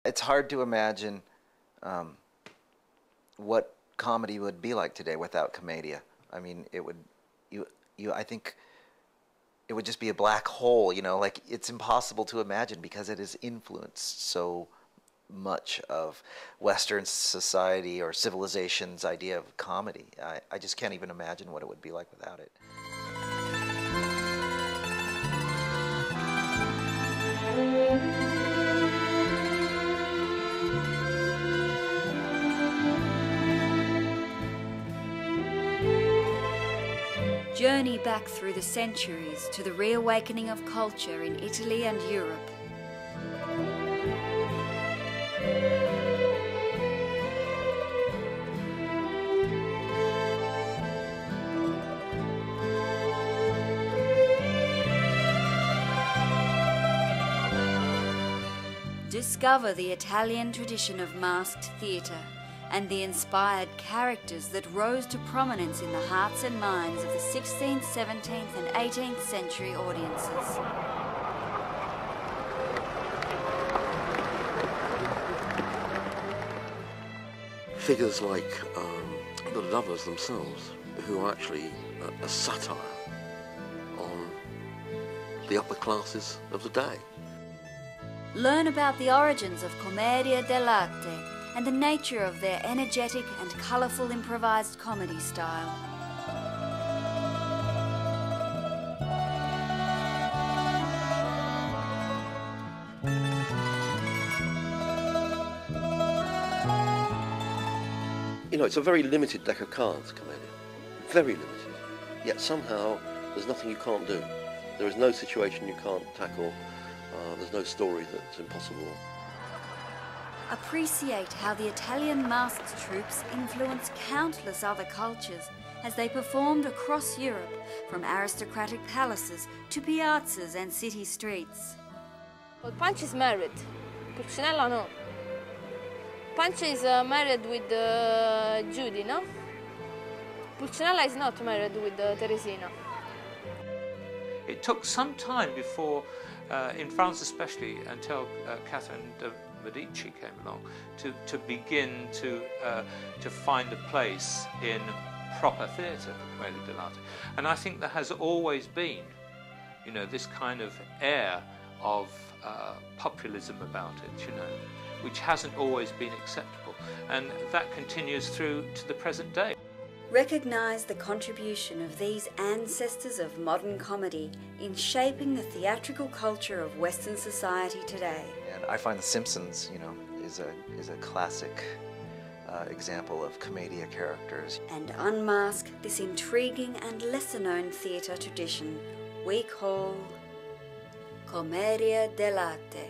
It's hard to imagine what comedy would be like today without Commedia. I mean, it would, I think it would just be a black hole, you know, like it's impossible to imagine because it has influenced so much of Western society or civilization's idea of comedy. I just can't even imagine what it would be like without it. Journey back through the centuries to the reawakening of culture in Italy and Europe. Discover the Italian tradition of masked theatre and the inspired characters that rose to prominence in the hearts and minds of the 16th, 17th and 18th century audiences. Figures like the lovers themselves, who are actually a satire on the upper classes of the day. Learn about the origins of Commedia dell'arte and the nature of their energetic and colourful improvised comedy style. You know, it's a very limited deck of cards, Commedia. Very limited. Yet somehow there's nothing you can't do. There is no situation you can't tackle. There's no story that's impossible. Appreciate how the Italian masked troupes influenced countless other cultures as they performed across Europe, from aristocratic palaces to piazzas and city streets. Well, Punch is married. Pulcinella, no. Punch is married with Judy, no? Pulcinella is not married with Teresina. It took some time before, in France especially, until Catherine de Medici came along, to begin to find a place in proper theatre for Commedia dell'arte. And I think there has always been, you know, this kind of air of populism about it, you know, which hasn't always been acceptable. And that continues through to the present day. Recognise the contribution of these ancestors of modern comedy in shaping the theatrical culture of Western society today. And I find The Simpsons, you know, is a classic example of Commedia characters. And unmask this intriguing and lesser-known theatre tradition we call Commedia dell'arte.